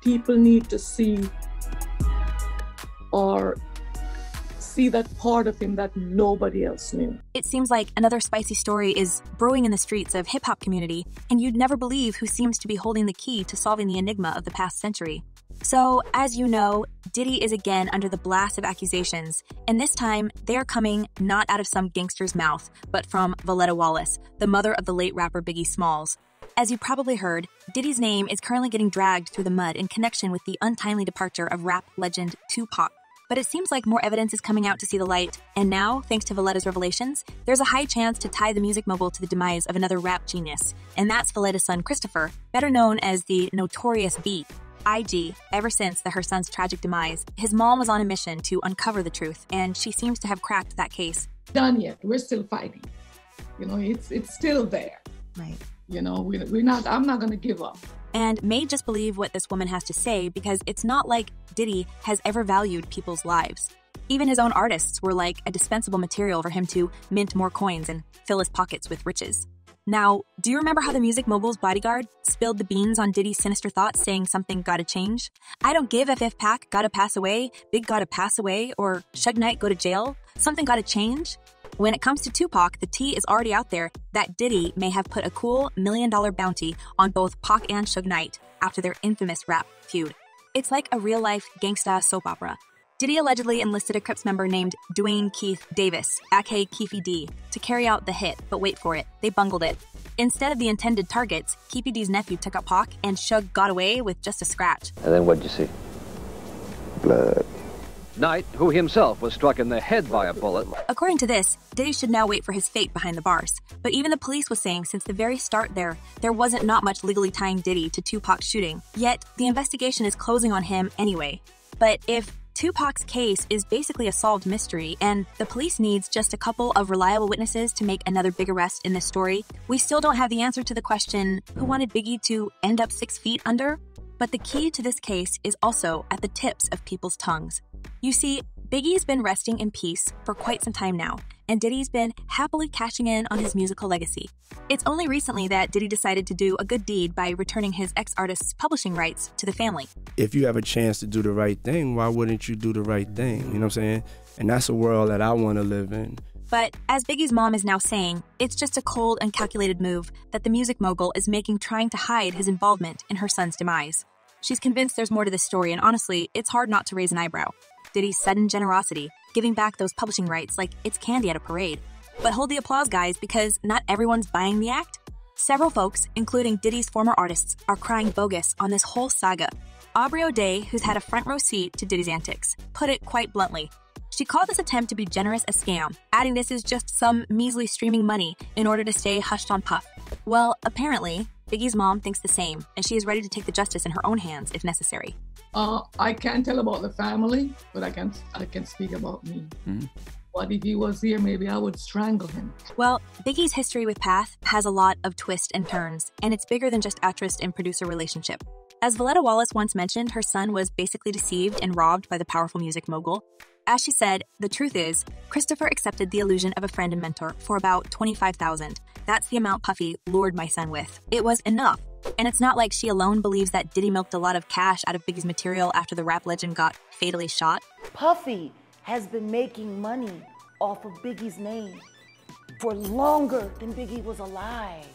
people need to see or see that part of him that nobody else knew. It seems like another spicy story is brewing in the streets of hip-hop community, and you'd never believe who seems to be holding the key to solving the enigma of the past century. So, as you know, Diddy is again under the blast of accusations, and this time they are coming not out of some gangster's mouth, but from Voletta Wallace, the mother of the late rapper Biggie Smalls. As you probably heard, Diddy's name is currently getting dragged through the mud in connection with the untimely departure of rap legend 2pac. But it seems like more evidence is coming out to see the light, and now, thanks to Voletta's revelations, there's a high chance to tie the music mogul to the demise of another rap genius, and that's Voletta's son Christopher, better known as the Notorious B. IG, ever since her son's tragic demise, his mom was on a mission to uncover the truth, and she seems to have cracked that case. Done yet, we're still fighting. You know, it's still there. Right. You know, I'm not gonna give up. And may just believe what this woman has to say, because it's not like Diddy has ever valued people's lives. Even his own artists were like a dispensable material for him to mint more coins and fill his pockets with riches. Now, do you remember how the music mogul's bodyguard spilled the beans on Diddy's sinister thoughts, saying something gotta change? I don't give if 2pac gotta pass away, Big gotta pass away, or Suge Knight go to jail. Something gotta change? When it comes to 2pac, the tea is already out there that Diddy may have put a cool $1 million bounty on both Pac and Suge Knight after their infamous rap feud. It's like a real-life gangsta soap opera. Diddy allegedly enlisted a Crips member named Dwayne Keith Davis, aka Keefy D, to carry out the hit, but wait for it, they bungled it. Instead of the intended targets, Keefy D's nephew took out Pac, and Suge got away with just a scratch. And then what'd you see? Blood. Knight, who himself was struck in the head by a bullet. According to this, Diddy should now wait for his fate behind the bars. But even the police was saying since the very start there wasn't not much legally tying Diddy to 2pac's shooting. Yet, the investigation is closing on him anyway. But if 2pac's case is basically a solved mystery, and the police needs just a couple of reliable witnesses to make another big arrest in this story, we still don't have the answer to the question, who wanted Biggie to end up 6 feet under? But the key to this case is also at the tips of people's tongues. You see, Biggie's been resting in peace for quite some time now, and Diddy's been happily cashing in on his musical legacy. It's only recently that Diddy decided to do a good deed by returning his ex-artist's publishing rights to the family. If you have a chance to do the right thing, why wouldn't you do the right thing? You know what I'm saying? And that's a world that I want to live in. But as Biggie's mom is now saying, it's just a cold and calculated move that the music mogul is making trying to hide his involvement in her son's demise. She's convinced there's more to this story, and honestly, it's hard not to raise an eyebrow. Diddy's sudden generosity, giving back those publishing rights like it's candy at a parade. But hold the applause, guys, because not everyone's buying the act. Several folks, including Diddy's former artists, are crying bogus on this whole saga. Aubrey O'Day, who's had a front row seat to Diddy's antics, put it quite bluntly. She called this attempt to be generous a scam, adding this is just some measly streaming money in order to stay hushed on Puff. Well, apparently, Biggie's mom thinks the same, and she is ready to take the justice in her own hands if necessary. I can't tell about the family, but I can speak about me. Mm-hmm. What if he was here? Maybe I would strangle him. Well, Biggie's history with Path has a lot of twists and turns, and it's bigger than just actress and producer relationship. As Voletta Wallace once mentioned, her son was basically deceived and robbed by the powerful music mogul. As she said, the truth is, Christopher accepted the illusion of a friend and mentor for about $25,000. That's the amount Puffy lured my son with. It was enough. And it's not like she alone believes that Diddy milked a lot of cash out of Biggie's material after the rap legend got fatally shot. Puffy has been making money off of Biggie's name for longer than Biggie was alive.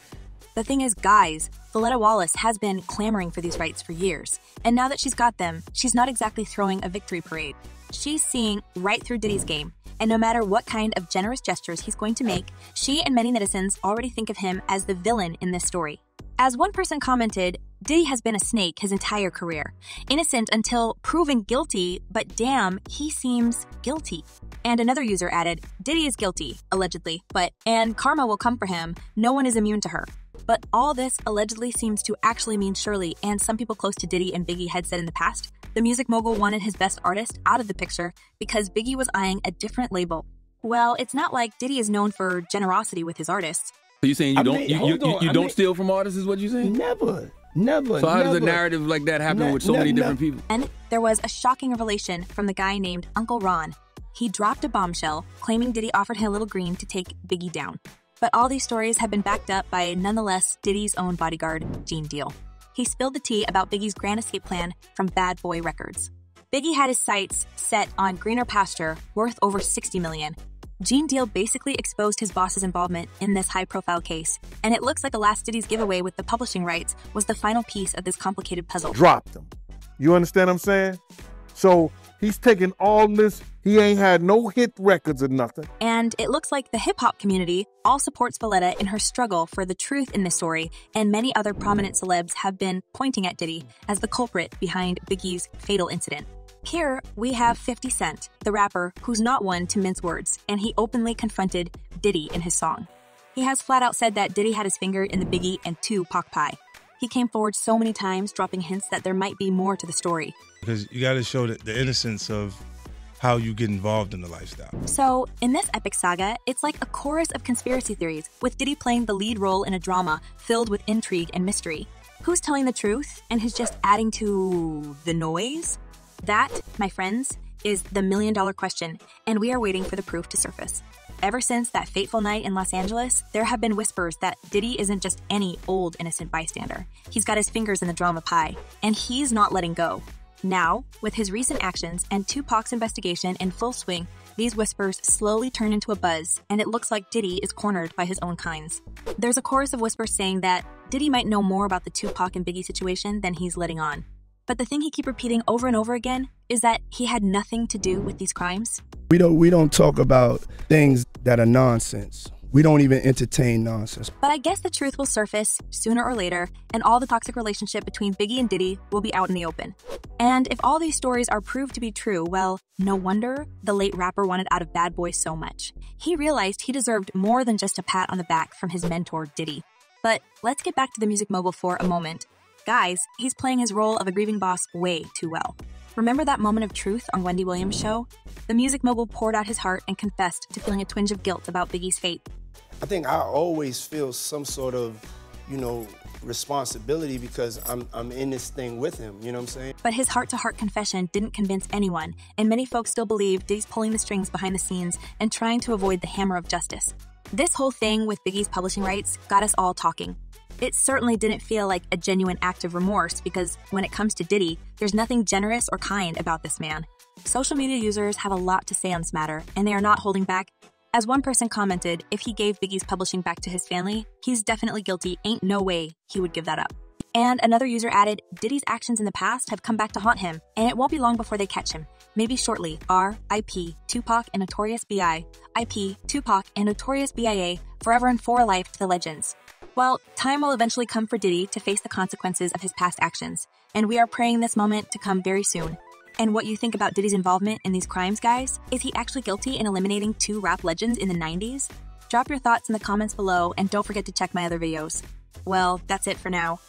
The thing is, guys, Voletta Wallace has been clamoring for these rights for years. And now that she's got them, she's not exactly throwing a victory parade. She's seeing right through Diddy's game. And no matter what kind of generous gestures he's going to make, she and many netizens already think of him as the villain in this story. As one person commented, Diddy has been a snake his entire career. Innocent until proven guilty, but damn, he seems guilty. And another user added, Diddy is guilty, allegedly, and karma will come for him. No one is immune to her. But all this allegedly seems to actually mean Shirley, and some people close to Diddy and Biggie had said in the past, the music mogul wanted his best artist out of the picture because Biggie was eyeing a different label. Well, it's not like Diddy is known for generosity with his artists. So you saying you don't steal from artists is what you're saying? Never. So how does a narrative like that happen with so many different people? And there was a shocking revelation from the guy named Uncle Ron. He dropped a bombshell, claiming Diddy offered him a little green to take Biggie down. But all these stories have been backed up by, nonetheless, Diddy's own bodyguard, Gene Deal. he spilled the tea about Biggie's grand escape plan from Bad Boy Records. Biggie had his sights set on greener pasture worth over $60 million. Gene Deal basically exposed his boss's involvement in this high-profile case, and it looks like the last Diddy's giveaway with the publishing rights was the final piece of this complicated puzzle. Dropped him. You understand what I'm saying? So he's taking all this. He ain't had no hit records or nothing. And it looks like the hip-hop community all supports Valletta in her struggle for the truth in this story, and many other prominent celebs have been pointing at Diddy as the culprit behind Biggie's fatal incident. Here, we have 50 Cent, the rapper who's not one to mince words, and he openly confronted Diddy in his song. He has flat out said that Diddy had his finger in the Biggie and 2pac pie. He came forward so many times, dropping hints that there might be more to the story. Because you got to show the innocence of how you get involved in the lifestyle. So, in this epic saga, it's like a chorus of conspiracy theories, with Diddy playing the lead role in a drama filled with intrigue and mystery. Who's telling the truth, and who's just adding to the noise? That, my friends, is the million-dollar question, and we are waiting for the proof to surface. Ever since that fateful night in Los Angeles, there have been whispers that Diddy isn't just any old innocent bystander. He's got his fingers in the drama pie, and he's not letting go. Now, with his recent actions and 2pac's investigation in full swing, these whispers slowly turn into a buzz, and it looks like Diddy is cornered by his own kinds. There's a chorus of whispers saying that Diddy might know more about the 2pac and Biggie situation than he's letting on. But the thing he keeps repeating over and over again is that he had nothing to do with these crimes. We don't talk about things that are nonsense. We don't even entertain nonsense. But I guess the truth will surface sooner or later, and all the toxic relationship between Biggie and Diddy will be out in the open. And if all these stories are proved to be true, well, no wonder the late rapper wanted out of Bad Boy so much. He realized he deserved more than just a pat on the back from his mentor, Diddy. But let's get back to the music mogul for a moment. Guys, he's playing his role of a grieving boss way too well. Remember that moment of truth on Wendy Williams' show? The music mogul poured out his heart and confessed to feeling a twinge of guilt about Biggie's fate. I think I always feel some sort of, responsibility because I'm in this thing with him, you know what I'm saying? But his heart-to-heart confession didn't convince anyone, and many folks still believe Diddy's pulling the strings behind the scenes and trying to avoid the hammer of justice. This whole thing with Biggie's publishing rights got us all talking. It certainly didn't feel like a genuine act of remorse because when it comes to Diddy, there's nothing generous or kind about this man. Social media users have a lot to say on this matter, and they are not holding back. As one person commented, if he gave Biggie's publishing back to his family, he's definitely guilty. Ain't no way he would give that up. And another user added, Diddy's actions in the past have come back to haunt him, and it won't be long before they catch him. Maybe shortly. R.I.P. 2pac and Notorious B.I. I.P. 2pac and Notorious B.I.A. Forever and for life to the legends. Well, time will eventually come for Diddy to face the consequences of his past actions, and we are praying this moment to come very soon. And what you think about Diddy's involvement in these crimes, guys? Is he actually guilty in eliminating 2 rap legends in the 90s? Drop your thoughts in the comments below, and don't forget to check my other videos. Well, that's it for now.